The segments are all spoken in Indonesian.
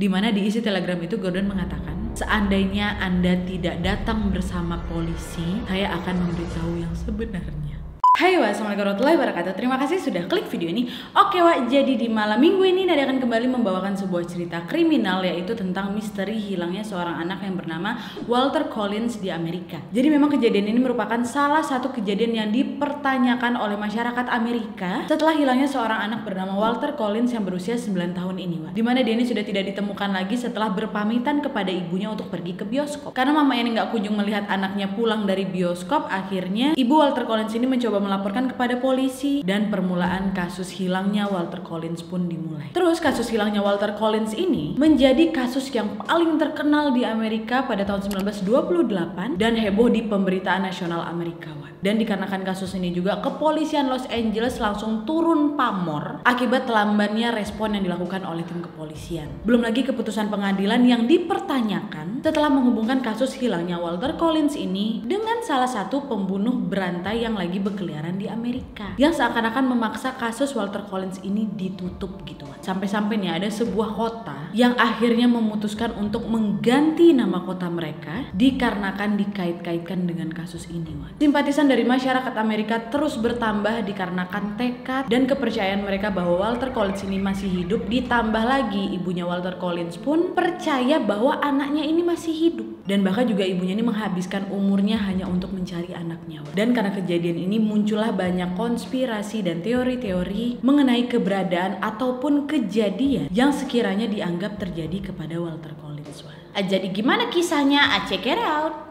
Di mana di isi telegram itu Gordon mengatakan, seandainya Anda tidak datang bersama polisi, saya akan memberitahu yang sebenarnya. Hai wassalamualaikum warahmatullahi wabarakatuh. Terima kasih sudah klik video ini. Oke Wak, jadi di malam minggu ini Nada akan kembali membawakan sebuah cerita kriminal, yaitu tentang misteri hilangnya seorang anak yang bernama Walter Collins di Amerika. Jadi memang kejadian ini merupakan salah satu kejadian yang dipertanyakan oleh masyarakat Amerika setelah hilangnya seorang anak bernama Walter Collins yang berusia 9 tahun ini, Wak. Dimana dia ini sudah tidak ditemukan lagi setelah berpamitan kepada ibunya untuk pergi ke bioskop. Karena mama ini nggak kunjung melihat anaknya pulang dari bioskop, akhirnya ibu Walter Collins ini mencoba melaporkan kepada polisi dan permulaan kasus hilangnya Walter Collins pun dimulai. Terus kasus hilangnya Walter Collins ini menjadi kasus yang paling terkenal di Amerika pada tahun 1928 dan heboh di pemberitaan nasional Amerika. Dan dikarenakan kasus ini juga kepolisian Los Angeles langsung turun pamor akibat lambannya respon yang dilakukan oleh tim kepolisian. Belum lagi keputusan pengadilan yang dipertanyakan setelah menghubungkan kasus hilangnya Walter Collins ini dengan salah satu pembunuh berantai yang lagi berkeliaran di Amerika, yang seakan-akan memaksa kasus Walter Collins ini ditutup gitu. Sampai-sampai nih ada sebuah kota yang akhirnya memutuskan untuk mengganti nama kota mereka dikarenakan dikait-kaitkan dengan kasus ini. Simpatisan dari masyarakat Amerika terus bertambah dikarenakan tekad dan kepercayaan mereka bahwa Walter Collins ini masih hidup, ditambah lagi ibunya Walter Collins pun percaya bahwa anaknya ini masih hidup, dan bahkan juga ibunya ini menghabiskan umurnya hanya untuk mencari anaknya. Dan karena kejadian ini muncullah banyak konspirasi dan teori-teori mengenai keberadaan ataupun kejadian yang sekiranya dianggap terjadi kepada Walter Collins. Jadi gimana kisahnya? Check it out.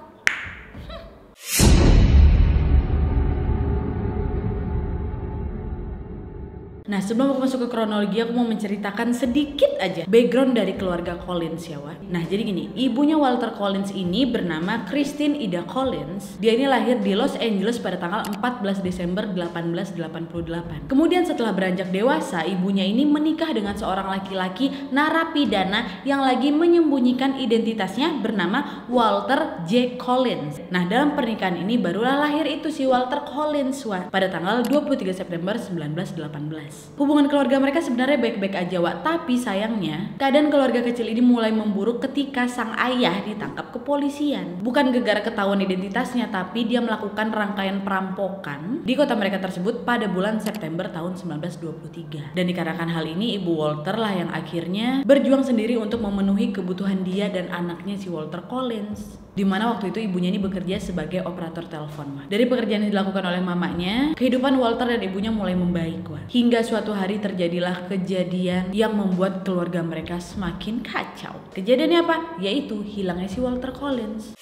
Nah, sebelum aku masuk ke kronologi, aku mau menceritakan sedikit aja background dari keluarga Collins ya, Wak. Nah, jadi gini, ibunya Walter Collins ini bernama Christine Ida Collins. Dia ini lahir di Los Angeles pada tanggal 14 Desember 1888. Kemudian setelah beranjak dewasa, ibunya ini menikah dengan seorang laki-laki narapidana yang lagi menyembunyikan identitasnya bernama Walter J. Collins. Nah, dalam pernikahan ini barulah lahir itu si Walter Collins, Wak, pada tanggal 23 September 1918. Hubungan keluarga mereka sebenarnya baik-baik aja, Wak, tapi sayangnya keadaan keluarga kecil ini mulai memburuk ketika sang ayah ditangkap kepolisian. Bukan gara-gara ketahuan identitasnya, tapi dia melakukan rangkaian perampokan di kota mereka tersebut pada bulan September tahun 1923. Dan dikarenakan hal ini, ibu Walter lah yang akhirnya berjuang sendiri untuk memenuhi kebutuhan dia dan anaknya si Walter Collins. Dimana waktu itu ibunya ini bekerja sebagai operator telepon. Dari pekerjaan yang dilakukan oleh mamanya, kehidupan Walter dan ibunya mulai membaik, Wak. Hingga suatu hari terjadilah kejadian yang membuat keluarga mereka semakin kacau. Kejadiannya apa? Yaitu hilangnya si Walter Collins.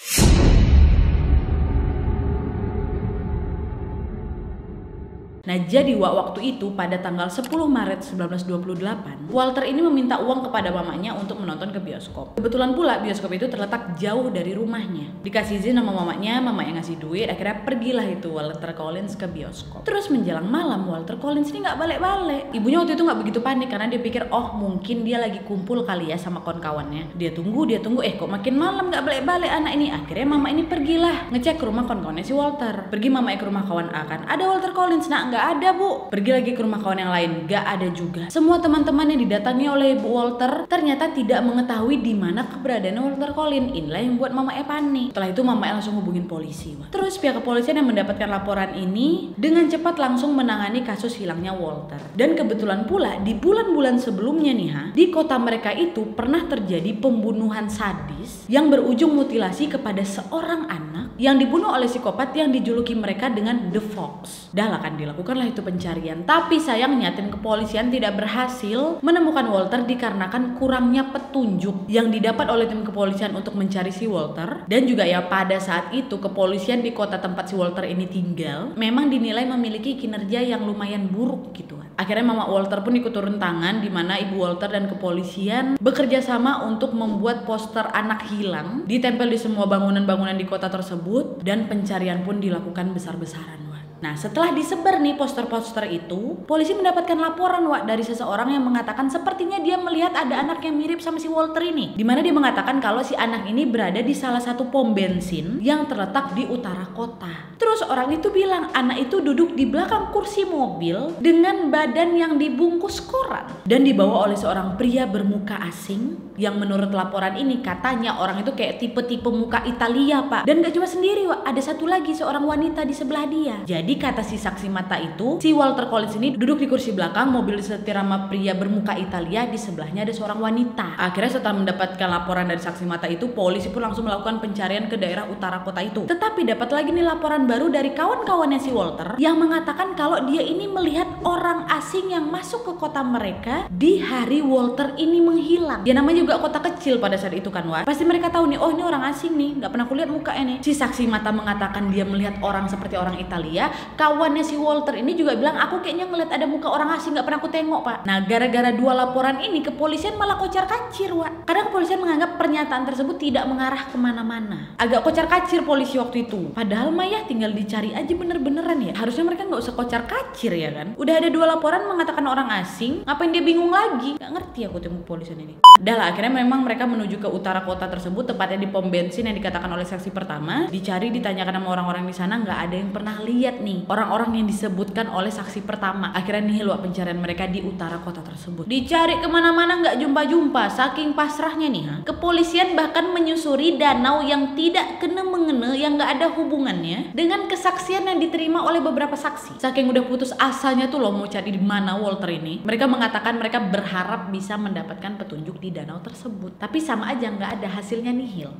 Nah, jadi waktu itu pada tanggal 10 Maret 1928, Walter ini meminta uang kepada mamanya untuk menonton ke bioskop. Kebetulan pula bioskop itu terletak jauh dari rumahnya. Dikasih izin sama mamanya yang ngasih duit, akhirnya pergilah itu Walter Collins ke bioskop. Terus menjelang malam, Walter Collins ini nggak balik-balik. Ibunya waktu itu nggak begitu panik karena dia pikir, oh mungkin dia lagi kumpul kali ya sama kawan-kawannya. Dia tunggu, kok makin malam nggak balik-balik anak ini. Akhirnya mama ini pergilah ngecek ke rumah kawan-kawannya si Walter. Pergi mamanya ke rumah kawan A kan, ada Walter Collins, nah nggak ada, Bu. Pergi lagi ke rumah kawan yang lain, gak ada juga. Semua teman-teman yang didatangi oleh Ibu Walter ternyata tidak mengetahui di mana keberadaan Walter Collins. Inilah yang buat mama panik. Setelah itu mama langsung hubungin polisi. Terus pihak kepolisian yang mendapatkan laporan ini dengan cepat langsung menangani kasus hilangnya Walter. Dan kebetulan pula di bulan-bulan sebelumnya nih, di kota mereka itu pernah terjadi pembunuhan sadis yang berujung mutilasi kepada seorang anak yang dibunuh oleh psikopat yang dijuluki mereka dengan The Fox. Dah lah kan, dilakukanlah itu pencarian, tapi sayangnya tim kepolisian tidak berhasil menemukan Walter dikarenakan kurangnya petunjuk yang didapat oleh tim kepolisian untuk mencari si Walter. Dan juga ya pada saat itu kepolisian di kota tempat si Walter ini tinggal memang dinilai memiliki kinerja yang lumayan buruk gitu. Akhirnya mama Walter pun ikut turun tangan, di mana ibu Walter dan kepolisian bekerja sama untuk membuat poster anak hilang ditempel di semua bangunan-bangunan di kota tersebut, dan pencarian pun dilakukan besar-besaran. Nah, setelah disebar nih poster-poster itu, polisi mendapatkan laporan dari seseorang yang mengatakan sepertinya dia melihat ada anak yang mirip sama si Walter ini. Dimana dia mengatakan kalau si anak ini berada di salah satu pom bensin yang terletak di utara kota. Terus orang itu bilang anak itu duduk di belakang kursi mobil dengan badan yang dibungkus koran dan dibawa oleh seorang pria bermuka asing yang menurut laporan ini katanya orang itu kayak tipe-tipe muka Italia, Pak. Dan gak cuma sendiri, ada satu lagi seorang wanita di sebelah dia. Jadi kata si saksi mata itu, si Walter Collins ini duduk di kursi belakang, mobil disetir sama pria bermuka Italia, di sebelahnya ada seorang wanita. Akhirnya setelah mendapatkan laporan dari saksi mata itu, polisi pun langsung melakukan pencarian ke daerah utara kota itu. Tetapi dapat lagi nih laporan baru dari kawan-kawannya si Walter yang mengatakan kalau dia ini melihat orang asing yang masuk ke kota mereka di hari Walter ini menghilang. Ya namanya juga kota kecil pada saat itu kan, pasti mereka tahu nih, oh ini orang asing nih, nggak pernah kulihat mukanya nih. Si saksi mata mengatakan dia melihat orang seperti orang Italia. Kawannya si Walter ini juga bilang aku kayaknya ngeliat ada muka orang asing, nggak pernah aku tengok, Pak. Nah, gara-gara dua laporan ini kepolisian malah kocar-kacir, karena kepolisian menganggap pernyataan tersebut tidak mengarah kemana-mana. Agak kocar-kacir polisi waktu itu. Padahal mah ya tinggal dicari aja bener-beneran ya. Harusnya mereka nggak usah kocar-kacir ya kan. Udah ada dua laporan mengatakan orang asing, ngapain dia bingung lagi? Nggak ngerti aku temu kepolisian ini. Udah lah, akhirnya memang mereka menuju ke utara kota tersebut, tepatnya di pom bensin yang dikatakan oleh saksi pertama. Dicari, ditanyakan sama orang-orang di sana, nggak ada yang pernah lihat nih orang-orang yang disebutkan oleh saksi pertama. Akhirnya nihil pencarian mereka di utara kota tersebut. Dicari kemana-mana nggak jumpa-jumpa. Saking pasrahnya nih, kepolisian bahkan menyusuri danau yang tidak kena-mengena, yang nggak ada hubungannya dengan kesaksian yang diterima oleh beberapa saksi. Saking udah putus asanya tuh loh mau cari di mana Walter ini. Mereka mengatakan mereka berharap bisa mendapatkan petunjuk di danau tersebut. Tapi sama aja nggak ada, hasilnya nihil.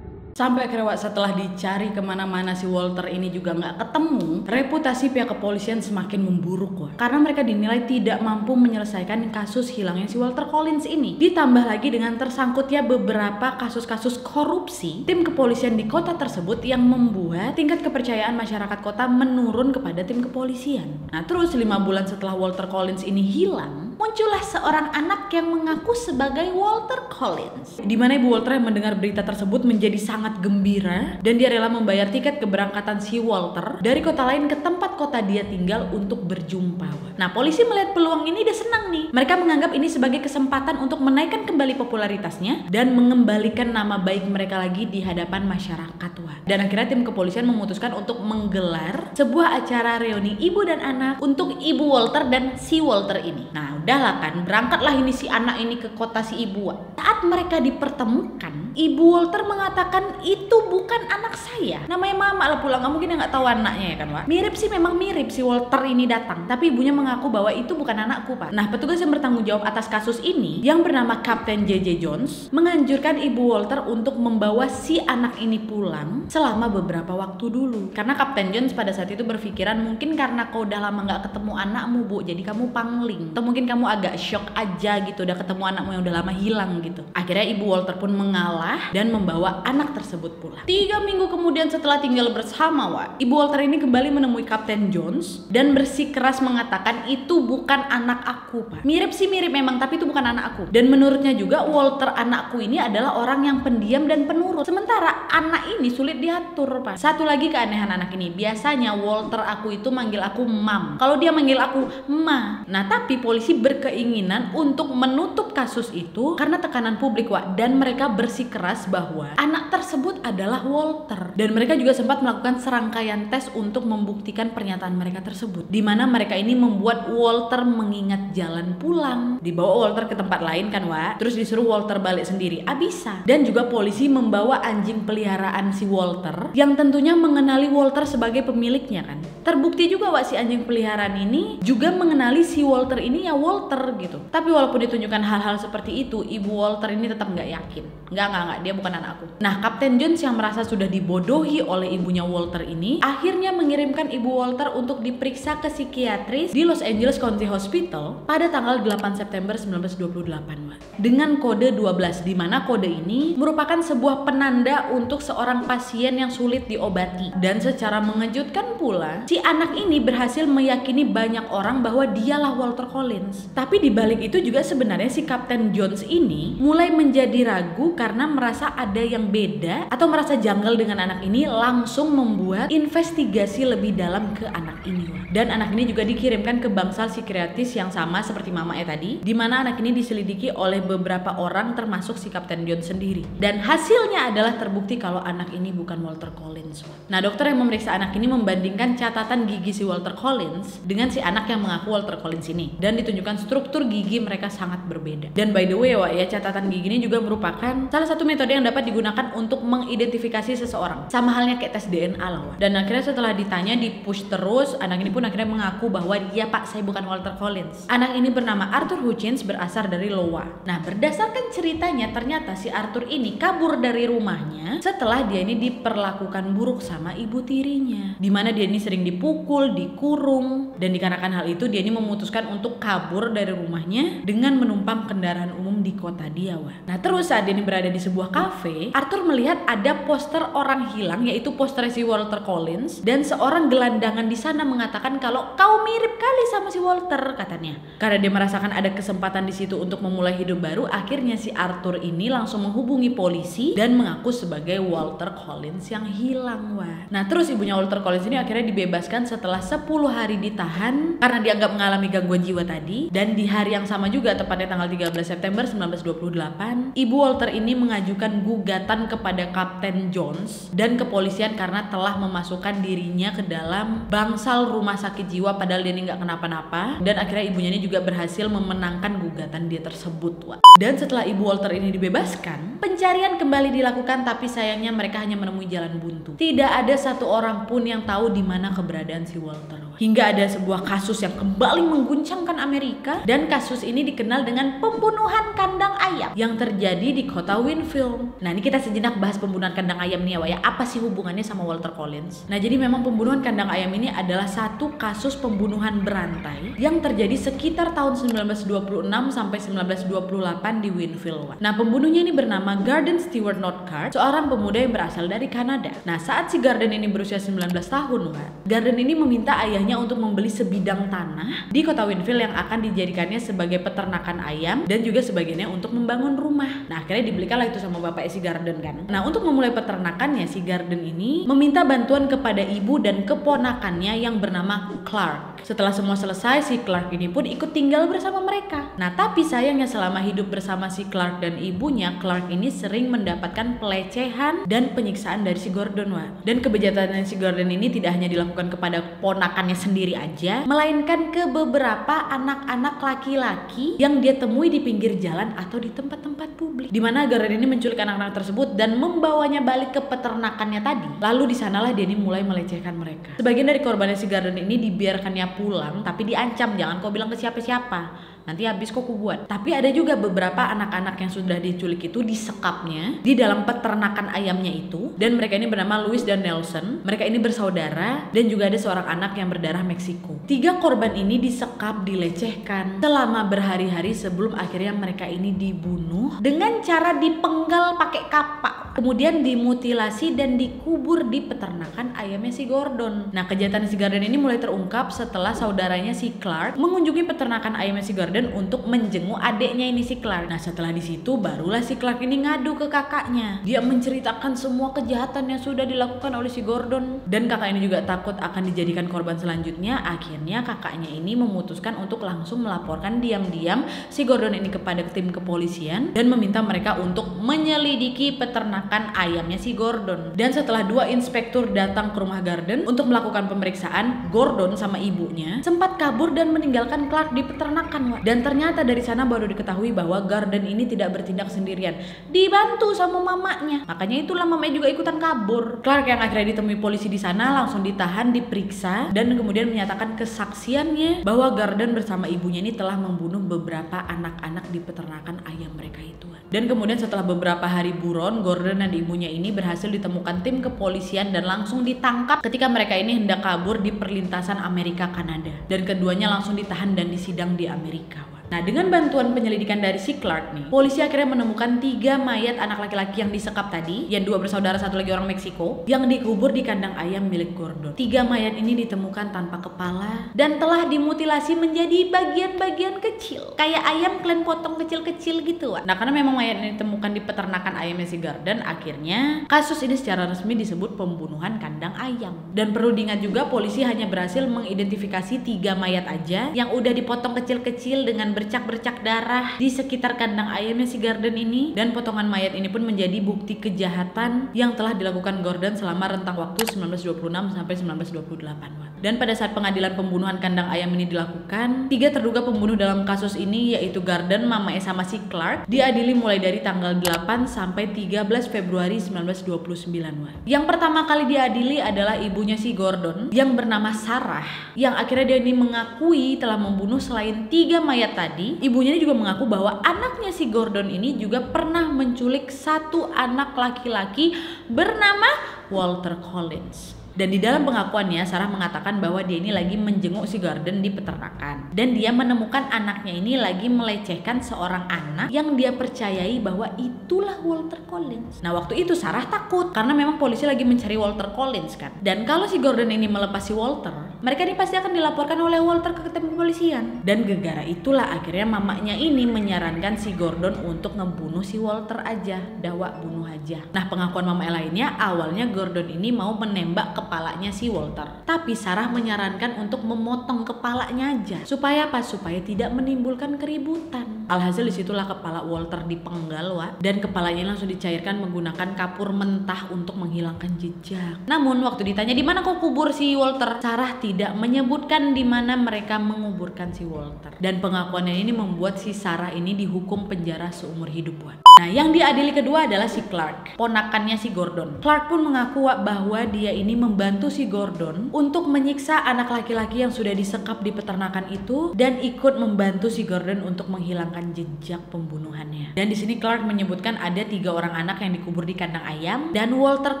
Sampai akhirnya setelah dicari kemana-mana si Walter ini juga nggak ketemu, reputasi pihak kepolisian semakin memburuk karena mereka dinilai tidak mampu menyelesaikan kasus hilangnya si Walter Collins ini. Ditambah lagi dengan tersangkutnya beberapa kasus-kasus korupsi tim kepolisian di kota tersebut yang membuat tingkat kepercayaan masyarakat kota menurun kepada tim kepolisian. Nah terus 5 bulan setelah Walter Collins ini hilang, muncullah seorang anak yang mengaku sebagai Walter Collins. Dimana ibu Walter yang mendengar berita tersebut menjadi sangat gembira dan dia rela membayar tiket keberangkatan si Walter dari kota lain ke tempat kota dia tinggal untuk berjumpa. Nah polisi melihat peluang ini dia senang nih. Mereka menganggap ini sebagai kesempatan untuk menaikkan kembali popularitasnya dan mengembalikan nama baik mereka lagi di hadapan masyarakat. Dan akhirnya tim kepolisian memutuskan untuk menggelar sebuah acara reuni ibu dan anak untuk ibu Walter dan si Walter ini. Nah udahlah kan, berangkatlah ini si anak ini ke kota si ibu. Saat mereka dipertemukan, ibu Walter mengatakan itu bukan anak saya, namanya mama lah pulang, nggak mungkin nggak tahu anaknya ya kan, Wak. Mirip sih, memang mirip si Walter ini datang, tapi ibunya mengaku bahwa itu bukan anakku, Pak. Nah petugas yang bertanggung jawab atas kasus ini yang bernama Kapten JJ Jones menganjurkan ibu Walter untuk membawa si anak ini pulang selama beberapa waktu dulu, karena Kapten Jones pada saat itu berpikiran mungkin karena kau udah lama nggak ketemu anakmu, Bu, jadi kamu pangling, atau mungkin kamu agak shock aja gitu udah ketemu anakmu yang udah lama hilang gitu. Akhirnya ibu Walter pun mengalah dan membawa anak tersebut pulang. 3 minggu kemudian setelah tinggal bersama, ibu Walter ini kembali menemui Kapten Jones dan bersikeras mengatakan itu bukan anak aku, Pak. Mirip sih mirip memang, tapi itu bukan anak aku. Dan menurutnya juga Walter anakku ini adalah orang yang pendiam dan penurut, sementara anak ini sulit diatur, Pak. Satu lagi keanehan anak ini, biasanya Walter aku itu manggil aku mam, kalau dia manggil aku ma. Nah tapi polisi berkeinginan untuk menutup kasus itu karena tekanan publik, dan mereka bersikeras bahwa anak tersebut adalah Walter. Dan mereka juga sempat melakukan serangkaian tes untuk membuktikan pernyataan mereka tersebut, dimana mereka ini membuat Walter mengingat jalan pulang, dibawa Walter ke tempat lain kan, terus disuruh Walter balik sendiri, bisa. Dan juga polisi membawa anjing peliharaan si Walter yang tentunya mengenali Walter sebagai pemiliknya kan. Terbukti juga si anjing peliharaan ini juga mengenali si Walter ini ya Walter gitu. Tapi walaupun ditunjukkan hal-hal seperti itu, ibu Walter ini tetap nggak yakin. Nggak, dia bukan anak aku. Nah Kapten Jones yang merasa sudah dibodohi oleh ibunya Walter ini akhirnya mengirimkan ibu Walter untuk diperiksa ke psikiatris di Los Angeles County Hospital pada tanggal 8 September 1928 dengan kode 12, di mana kode ini merupakan sebuah penanda untuk seorang pasien yang sulit diobati. Dan secara mengejutkan pula, si anak ini berhasil meyakini banyak orang bahwa dialah Walter Collins. Collins. Tapi di balik itu juga sebenarnya si Kapten Jones ini mulai menjadi ragu karena merasa ada yang beda atau merasa janggal dengan anak ini, langsung membuat investigasi lebih dalam ke anak ini. Dan anak ini juga dikirimkan ke bangsal psikiatris yang sama seperti mama tadi, di mana anak ini diselidiki oleh beberapa orang termasuk si Kapten Jones sendiri. Dan hasilnya adalah terbukti kalau anak ini bukan Walter Collins. Nah, dokter yang memeriksa anak ini membandingkan catatan gigi si Walter Collins dengan si anak yang mengaku Walter Collins ini, dan ditunjukkan struktur gigi mereka sangat berbeda. Dan by the way ya, catatan gigi ini juga merupakan salah satu metode yang dapat digunakan untuk mengidentifikasi seseorang, sama halnya kayak tes DNA lah. Dan akhirnya setelah ditanya, di-push terus, anak ini pun akhirnya mengaku bahwa dia, Pak, saya bukan Walter Collins. Anak ini bernama Arthur Hutchins, berasal dari Iowa. Nah, berdasarkan ceritanya, ternyata si Arthur ini kabur dari rumahnya setelah dia ini diperlakukan buruk sama ibu tirinya, dimana dia ini sering dipukul, dikurung, dan dikarenakan hal itu dia ini memutuskan untuk kabur dari rumahnya dengan menumpang kendaraan umum di kota dia. Nah, terus saat dia ini berada di sebuah kafe, Arthur melihat ada poster orang hilang, yaitu poster si Walter Collins, dan seorang gelandangan di sana mengatakan kalau kau mirip kali sama si Walter, katanya. Karena dia merasakan ada kesempatan di situ untuk memulai hidup baru, akhirnya si Arthur ini langsung menghubungi polisi dan mengaku sebagai Walter Collins yang hilang. Nah, terus ibunya Walter Collins ini akhirnya dibebaskan setelah 10 hari ditahan karena dianggap mengalami gangguan jiwa tadi. Dan di hari yang sama juga, tepatnya tanggal 13 September 1928, ibu Walter ini mengajukan gugatan kepada Kapten Jones dan kepolisian karena telah memasukkan dirinya ke dalam bangsal rumah sakit jiwa padahal dia ini nggak kenapa-napa. Dan akhirnya ibunya ini juga berhasil memenangkan gugatan dia tersebut. Dan setelah ibu Walter ini dibebaskan, pencarian kembali dilakukan, tapi sayangnya mereka hanya menemui jalan buntu. Tidak ada satu orang pun yang tahu di mana keberadaan si Walter. Hingga ada sebuah kasus yang kembali mengguncangkan Amerika, dan kasus ini dikenal dengan pembunuhan kandang ayam yang terjadi di kota Winfield. Nah, ini kita sejenak bahas pembunuhan kandang ayam nih ya. Apa sih hubungannya sama Walter Collins? Nah, jadi memang pembunuhan kandang ayam ini adalah satu kasus pembunuhan berantai yang terjadi sekitar tahun 1926 sampai 1928 di Winfield. Nah, pembunuhnya ini bernama Garden Stewart Northcott, seorang pemuda yang berasal dari Kanada. Nah, saat si Garden ini berusia 19 tahun, Garden ini meminta ayahnya untuk membeli sebidang tanah di kota Winfield yang akan dijadikannya sebagai peternakan ayam dan juga sebagiannya untuk membangun rumah. Nah, akhirnya dibelikanlah itu sama bapak si Garden kan. Nah, untuk memulai peternakannya, si Garden ini meminta bantuan kepada ibu dan keponakannya yang bernama Clark. Setelah semua selesai, si Clark ini pun ikut tinggal bersama mereka. Nah, tapi sayangnya selama hidup bersama si Clark dan ibunya, Clark ini sering mendapatkan pelecehan dan penyiksaan dari si Gordon. Dan kebejatan si Gordon ini tidak hanya dilakukan kepada ponakannya sendiri aja, melainkan ke beberapa anak-anak laki-laki yang dia temui di pinggir jalan atau di tempat-tempat publik, dimana Gordon ini menculik anak-anak tersebut dan membawanya balik ke peternakannya tadi. Lalu di sanalah dia ini mulai melecehkan mereka. Sebagian dari korbannya si Gordon ini dibiarkannya pulang, tapi diancam, jangan kau bilang ke siapa-siapa, nanti habis kok kubuat. Tapi ada juga beberapa anak-anak yang sudah diculik itu disekapnya di dalam peternakan ayamnya itu, dan mereka ini bernama Louis dan Nelson. Mereka ini bersaudara, dan juga ada seorang anak yang berdarah Meksiko. 3 korban ini disekap, dilecehkan selama berhari-hari sebelum akhirnya mereka ini dibunuh dengan cara dipenggal pakai kapak, kemudian dimutilasi dan dikubur di peternakan ayamnya si Gordon. Nah, kejahatan si Gordon ini mulai terungkap setelah saudaranya si Clark mengunjungi peternakan ayamnya si Gordon untuk menjenguk adiknya ini si Clark. Nah, setelah di situ barulah si Clark ini ngadu ke kakaknya. Dia menceritakan semua kejahatan yang sudah dilakukan oleh si Gordon, dan kakak ini juga takut akan dijadikan korban selanjutnya. Akhirnya kakaknya ini memutuskan untuk langsung melaporkan diam-diam si Gordon ini kepada tim kepolisian dan meminta mereka untuk menyelidiki peternakan ayamnya si Gordon. Dan setelah 2 inspektur datang ke rumah Gordon untuk melakukan pemeriksaan, Gordon sama ibunya sempat kabur dan meninggalkan Clark di peternakan. Dan ternyata dari sana baru diketahui bahwa Gordon ini tidak bertindak sendirian, dibantu sama mamanya. Makanya itulah mamanya juga ikutan kabur. Clark yang akhirnya ditemui polisi di sana langsung ditahan, diperiksa, dan kemudian menyatakan kesaksiannya bahwa Gordon bersama ibunya ini telah membunuh beberapa anak-anak di peternakan ayam mereka itu. Dan kemudian setelah beberapa hari buron, Gordon dan ibunya ini berhasil ditemukan tim kepolisian dan langsung ditangkap ketika mereka ini hendak kabur di perlintasan Amerika Kanada. Dan keduanya langsung ditahan dan disidang di Amerika. Nah, dengan bantuan penyelidikan dari si Clark nih, polisi akhirnya menemukan 3 mayat anak laki-laki yang disekap tadi, yang 2 bersaudara, 1 lagi orang Meksiko, yang dikubur di kandang ayam milik Gordon. 3 mayat ini ditemukan tanpa kepala dan telah dimutilasi menjadi bagian-bagian kecil, kayak ayam kalian potong kecil-kecil gitu. Nah, karena memang mayat ini ditemukan di peternakan ayamnya si Gordon, akhirnya kasus ini secara resmi disebut pembunuhan kandang ayam. Dan perlu diingat juga, polisi hanya berhasil mengidentifikasi 3 mayat aja yang udah dipotong kecil-kecil dengan bercak-bercak darah di sekitar kandang ayamnya si Gordon ini. Dan potongan mayat ini pun menjadi bukti kejahatan yang telah dilakukan Gordon selama rentang waktu 1926 sampai 1928. Dan pada saat pengadilan pembunuhan kandang ayam ini dilakukan, 3 terduga pembunuh dalam kasus ini yaitu Gordon, Mama sama si Clark diadili mulai dari tanggal 8 sampai 13 Februari 1929. Yang pertama kali diadili adalah ibunya si Gordon yang bernama Sarah, yang akhirnya dia ini mengakui telah membunuh selain 3 mayat tadi. Ibunya ini juga mengaku bahwa anaknya si Gordon ini juga pernah menculik 1 anak laki-laki bernama Walter Collins. Dan di dalam pengakuannya, Sarah mengatakan bahwa dia ini lagi menjenguk si Gordon di peternakan. Dan dia menemukan anaknya ini lagi melecehkan seorang anak yang dia percayai bahwa itulah Walter Collins. Nah, waktu itu Sarah takut karena memang polisi lagi mencari Walter Collins kan. Dan kalau si Gordon ini melepas si Walter, mereka ini pasti akan dilaporkan oleh Walter ke kepolisian. Dan gara-gara itulah akhirnya mamanya ini menyarankan si Gordon untuk ngebunuh si Walter aja. Dawa bunuh aja. Nah, pengakuan mama lainnya, awalnya Gordon ini mau menembak kepalanya si Walter, tapi Sarah menyarankan untuk memotong kepalanya aja. Supaya apa? Supaya tidak menimbulkan keributan. Alhasil disitulah kepala Walter dipenggal, Wak, dan kepalanya langsung dicairkan menggunakan kapur mentah untuk menghilangkan jejak. Namun waktu ditanya di mana kau kubur si Walter, Sarah tidak menyebutkan di mana mereka menguburkan si Walter. Dan pengakuannya ini membuat si Sarah ini dihukum penjara seumur hidup, Wak. Nah, yang diadili kedua adalah si Clark, ponakannya si Gordon. Clark pun mengaku, Wak, bahwa dia ini membantu si Gordon untuk menyiksa anak laki-laki yang sudah disekap di peternakan itu dan ikut membantu si Gordon untuk menghilangkan jejak pembunuhannya. Dan di sini Clark menyebutkan ada 3 orang anak yang dikubur di kandang ayam dan Walter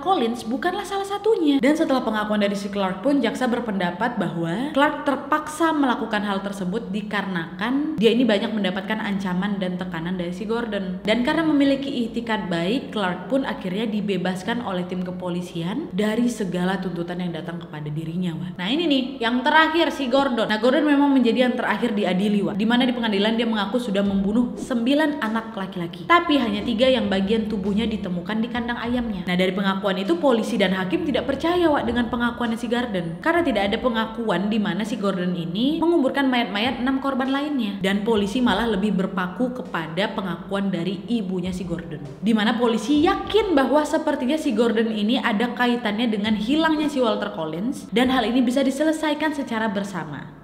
Collins bukanlah salah satunya. Dan setelah pengakuan dari si Clark pun, jaksa berpendapat bahwa Clark terpaksa melakukan hal tersebut dikarenakan dia ini banyak mendapatkan ancaman dan tekanan dari si Gordon. Dan karena memiliki itikad baik, Clark pun akhirnya dibebaskan oleh tim kepolisian dari segala tuntutan yang datang kepada dirinya, Wak. Nah, ini nih yang terakhir, si Gordon. Nah, Gordon memang menjadi yang terakhir diadili, Wak, dimana di pengadilan dia mengaku sudah membunuh 9 anak laki-laki, tapi hanya 3 yang bagian tubuhnya ditemukan di kandang ayamnya. Nah, dari pengakuan itu polisi dan hakim tidak percaya, Wak, dengan pengakuannya si Gordon, karena tidak ada pengakuan di mana si Gordon ini menguburkan mayat-mayat 6 korban lainnya. Dan polisi malah lebih berpaku kepada pengakuan dari ibunya si Gordon, dimana polisi yakin bahwa sepertinya si Gordon ini ada kaitannya dengan hilangnya si Walter Collins, dan hal ini bisa diselesaikan secara bersama.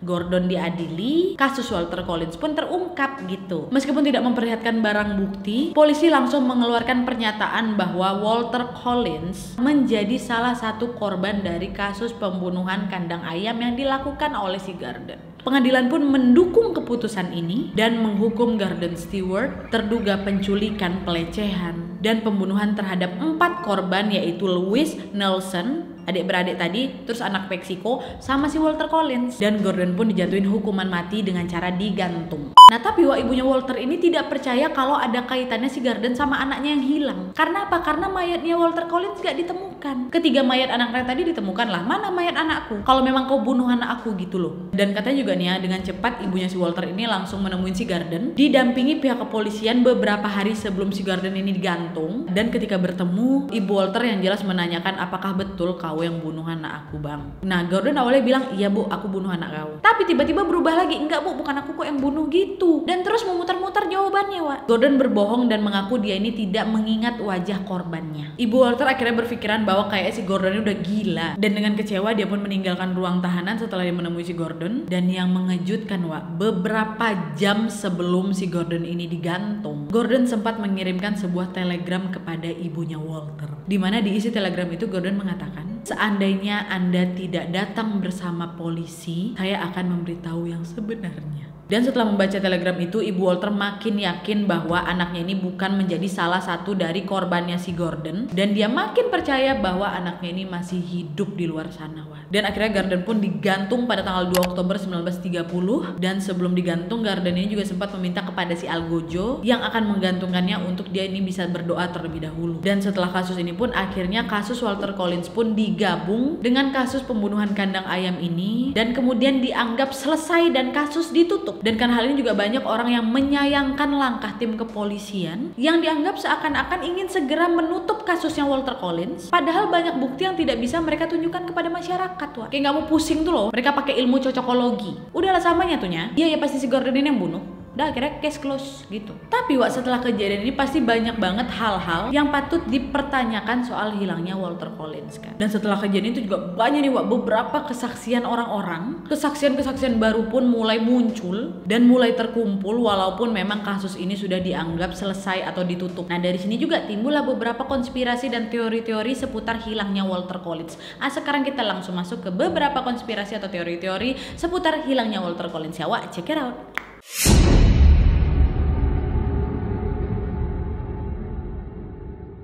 Gordon diadili, kasus Walter Collins pun terungkap gitu. Meskipun tidak memperlihatkan barang bukti, polisi langsung mengeluarkan pernyataan bahwa Walter Collins menjadi salah satu korban dari kasus pembunuhan kandang ayam yang dilakukan oleh si Gordon. Pengadilan pun mendukung keputusan ini dan menghukum Gordon Stewart terduga penculikan, pelecehan, dan pembunuhan terhadap 4 korban, yaitu Louis Nelson, adik-beradik tadi, terus anak Meksiko, sama si Walter Collins. Dan Gordon pun dijatuhin hukuman mati dengan cara digantung. Nah, tapi ibunya Walter ini tidak percaya kalau ada kaitannya si Gordon sama anaknya yang hilang. Karena apa? Karena mayatnya Walter Collins gak ditemukan. Ketiga mayat anaknya tadi ditemukan lah. Mana mayat anakku? Kalau memang kau bunuh anak aku gitu loh. Dan katanya juga nih ya, dengan cepat ibunya si Walter ini langsung menemuin si Gordon, didampingi pihak kepolisian beberapa hari sebelum si Gordon ini digantung. Dan ketika bertemu, ibu Walter yang jelas menanyakan apakah betul kau yang bunuh anak aku, Bang. Nah, Gordon awalnya bilang, iya Bu, aku bunuh anak kau. Tapi tiba-tiba berubah lagi, enggak Bu, bukan aku kok yang bunuh gitu. Dan terus memutar-mutar jawabannya, Wak. Gordon berbohong dan mengaku dia ini tidak mengingat wajah korbannya. Ibu Walter akhirnya berpikiran bahwa kayak si Gordon ini udah gila. Dan dengan kecewa dia pun meninggalkan ruang tahanan setelah dia menemui si Gordon. Dan yang mengejutkan, Wak, beberapa jam sebelum si Gordon ini digantung, Gordon sempat mengirimkan sebuah telegram kepada ibunya Walter, dimana diisi telegram itu Gordon mengatakan, Seandainya Anda tidak datang bersama polisi, saya akan memberitahu yang sebenarnya. Dan setelah membaca telegram itu, Ibu Walter makin yakin bahwa anaknya ini bukan menjadi salah satu dari korbannya si Gordon. Dan dia makin percaya bahwa anaknya ini masih hidup di luar sana. Dan akhirnya Gordon pun digantung pada tanggal 2 Oktober 1930. Dan sebelum digantung, Gordon ini juga sempat meminta kepada si Algojo yang akan menggantungkannya untuk dia ini bisa berdoa terlebih dahulu. Dan setelah kasus ini pun akhirnya kasus Walter Collins pun digabung dengan kasus pembunuhan kandang ayam ini. Dan kemudian dianggap selesai dan kasus ditutup. Dan karena hal ini juga banyak orang yang menyayangkan langkah tim kepolisian yang dianggap seakan-akan ingin segera menutup kasusnya Walter Collins, padahal banyak bukti yang tidak bisa mereka tunjukkan kepada masyarakat. Wah, kayak nggak mau pusing tuh loh, mereka pakai ilmu cocokologi. Udahlah samanya tuh ya, iya ya pasti si Gordon ini yang bunuh. Udah akhirnya case close gitu. Tapi setelah kejadian ini pasti banyak banget hal-hal yang patut dipertanyakan soal hilangnya Walter Collins kan. Dan setelah kejadian itu juga banyak nih beberapa kesaksian orang-orang, kesaksian-kesaksian baru pun mulai muncul dan mulai terkumpul walaupun memang kasus ini sudah dianggap selesai atau ditutup. Nah dari sini juga timbullah beberapa konspirasi dan teori-teori seputar hilangnya Walter Collins. Sekarang kita langsung masuk ke beberapa konspirasi atau teori-teori seputar hilangnya Walter Collins ya. Wah, check it out.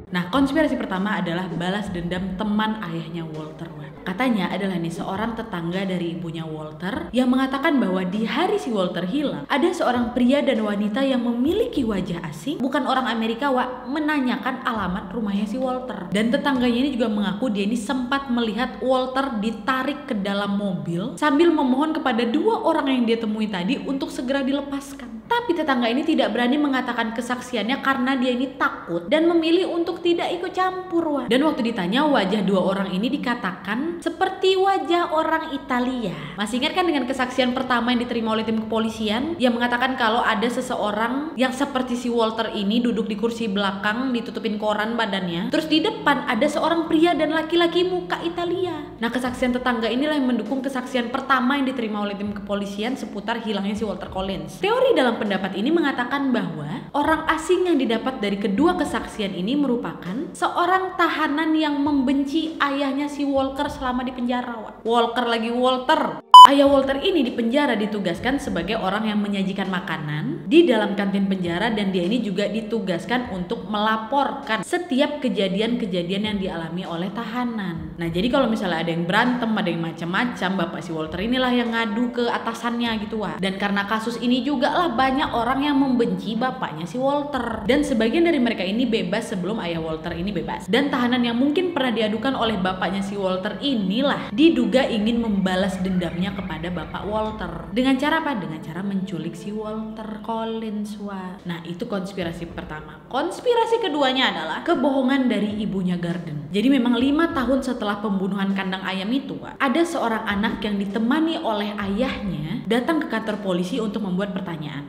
Nah, konspirasi pertama adalah balas dendam teman ayahnya Walter. Katanya adalah nih seorang tetangga dari ibunya Walter yang mengatakan bahwa di hari si Walter hilang, ada seorang pria dan wanita yang memiliki wajah asing, bukan orang Amerika, menanyakan alamat rumahnya si Walter. Dan tetangganya ini juga mengaku dia ini sempat melihat Walter ditarik ke dalam mobil sambil memohon kepada dua orang yang dia temui tadi untuk segera dilepaskan. Tapi tetangga ini tidak berani mengatakan kesaksiannya karena dia ini takut dan memilih untuk tidak ikut campur. Dan waktu ditanya, wajah dua orang ini dikatakan seperti wajah orang Italia. Masih ingat kan dengan kesaksian pertama yang diterima oleh tim kepolisian yang mengatakan kalau ada seseorang yang seperti si Walter ini duduk di kursi belakang ditutupin koran badannya, terus di depan ada seorang pria dan laki-laki muka Italia. Nah kesaksian tetangga inilah yang mendukung kesaksian pertama yang diterima oleh tim kepolisian seputar hilangnya si Walter Collins. Teori dalam pendapat ini mengatakan bahwa orang asing yang didapat dari kedua kesaksian ini merupakan seorang tahanan yang membenci ayahnya si Walter selama di penjara. Walter. Ayah Walter ini di penjara ditugaskan sebagai orang yang menyajikan makanan di dalam kantin penjara dan dia ini juga ditugaskan untuk melaporkan setiap kejadian-kejadian yang dialami oleh tahanan. Nah jadi kalau misalnya ada yang berantem, ada yang macam-macam, bapak si Walter inilah yang ngadu ke atasannya gitu Dan karena kasus ini juga lah banyak orang yang membenci bapaknya si Walter. Dan sebagian dari mereka ini bebas sebelum ayah Walter ini bebas. Dan tahanan yang mungkin pernah diadukan oleh bapaknya si Walter inilah diduga ingin membalas dendamnya kepada bapak Walter. Dengan cara apa? Dengan cara menculik si Walter Collins. Nah itu konspirasi pertama. Konspirasi keduanya adalah kebohongan dari ibunya Gordon. Jadi memang 5 tahun setelah pembunuhan kandang ayam itu, ada seorang anak yang ditemani oleh ayahnya datang ke kantor polisi untuk membuat pernyataan.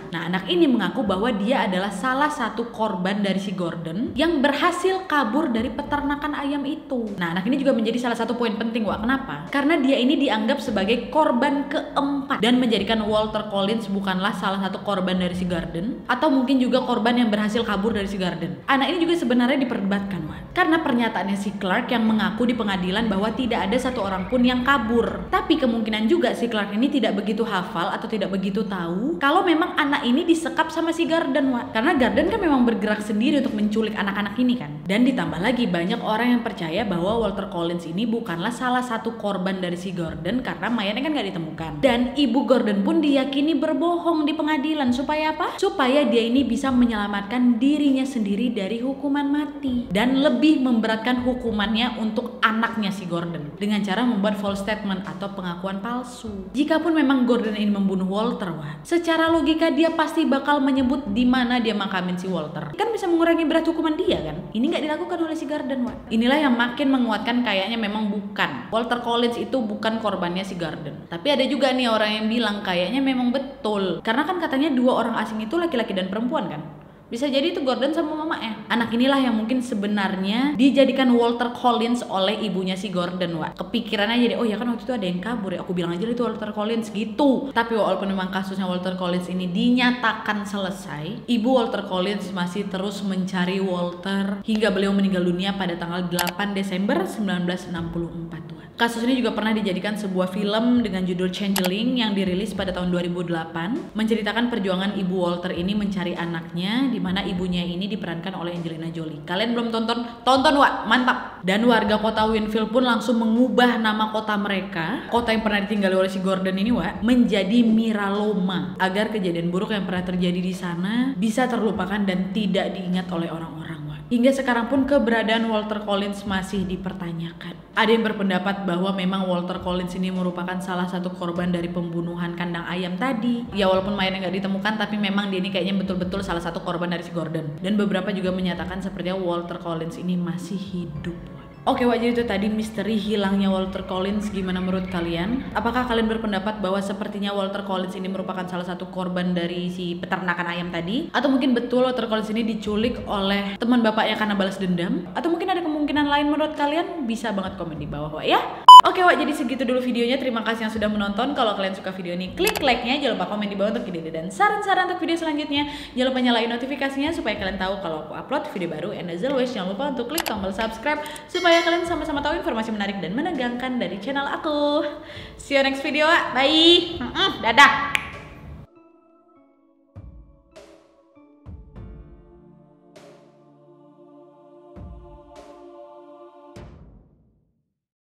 Nah anak ini mengaku bahwa dia adalah salah satu korban dari si Gordon yang berhasil kabur dari peternakan ayam itu. Nah anak ini juga menjadi salah satu poin penting. Kenapa? Karena dia ini dianggap sebagai korban keempat dan menjadikan Walter Collins bukanlah salah satu korban dari si Gordon atau mungkin juga korban yang berhasil kabur dari si Gordon. Anak ini juga sebenarnya diperdebatkan karena pernyataannya si Clark yang mengaku di pengadilan bahwa tidak ada satu orang pun yang kabur. Tapi kemungkinan juga si Clark ini tidak begitu hafal atau tidak begitu tahu kalau memang anak ini disekap sama si Gordon, karena Gordon kan memang bergerak sendiri untuk menculik anak-anak ini kan. Dan ditambah lagi banyak orang yang percaya bahwa Walter Collins ini bukanlah salah satu korban dari si Gordon karena mayatnya kan nggak ditemukan. Dan ibu Gordon pun diyakini berbohong di pengadilan supaya apa? Supaya dia ini bisa menyelamatkan dirinya sendiri dari hukuman mati dan lebih memberatkan hukumannya untuk anaknya si Gordon dengan cara membuat false statement atau pengakuan palsu. Jikapun memang Gordon ini membunuh Walter, secara logika dia pasti bakal menyebut di mana dia makamin si Walter. Kan bisa mengurangi berat hukuman dia kan? Ini nggak dilakukan oleh si Gordon. Inilah yang makin menguatkan kayaknya memang bukan Walter Collins itu bukan korbannya si Gordon. Tapi ada juga nih orang yang bilang kayaknya memang betul. Karena kan katanya dua orang asing itu laki-laki dan perempuan kan? Bisa jadi itu Gordon sama mamanya. Anak inilah yang mungkin sebenarnya dijadikan Walter Collins oleh ibunya si Gordon, Wak. Kepikirannya jadi, oh ya kan waktu itu ada yang kabur ya, aku bilang aja itu Walter Collins gitu. Tapi walaupun memang kasusnya Walter Collins ini dinyatakan selesai, ibu Walter Collins masih terus mencari Walter hingga beliau meninggal dunia pada tanggal 8 Desember 1964. Kasus ini juga pernah dijadikan sebuah film dengan judul Changeling yang dirilis pada tahun 2008, menceritakan perjuangan ibu Walter ini mencari anaknya, di mana ibunya ini diperankan oleh Angelina Jolie. Kalian belum tonton? Tonton, Wak, mantap. Dan warga kota Winfield pun langsung mengubah nama kota mereka, kota yang pernah ditinggali oleh si Gordon ini, Wak, menjadi Miraloma, agar kejadian buruk yang pernah terjadi di sana bisa terlupakan dan tidak diingat oleh orang-orang. Hingga sekarang pun keberadaan Walter Collins masih dipertanyakan. Ada yang berpendapat bahwa memang Walter Collins ini merupakan salah satu korban dari pembunuhan kandang ayam tadi. Ya walaupun mayatnya nggak ditemukan, tapi memang dia ini kayaknya betul-betul salah satu korban dari si Gordon. Dan beberapa juga menyatakan sepertinya Walter Collins ini masih hidup. Oke, Wak, jadi itu tadi misteri hilangnya Walter Collins. Gimana menurut kalian? Apakah kalian berpendapat bahwa sepertinya Walter Collins ini merupakan salah satu korban dari si peternakan ayam tadi? Atau mungkin betul Walter Collins ini diculik oleh teman bapaknya karena balas dendam? Atau mungkin ada kemungkinan lain menurut kalian? Bisa banget komen di bawah, Wak, ya. Oke, Wak, jadi segitu dulu videonya. Terima kasih yang sudah menonton. Kalau kalian suka video ini, klik like-nya. Jangan lupa komen di bawah untuk ide dan saran-saran untuk video selanjutnya. Jangan lupa nyalain notifikasinya supaya kalian tahu kalau aku upload video baru. And as always, jangan lupa untuk klik tombol subscribe supaya kalian sama-sama tahu informasi menarik dan menegangkan dari channel aku. See you next video, Wak. Bye. Dadah.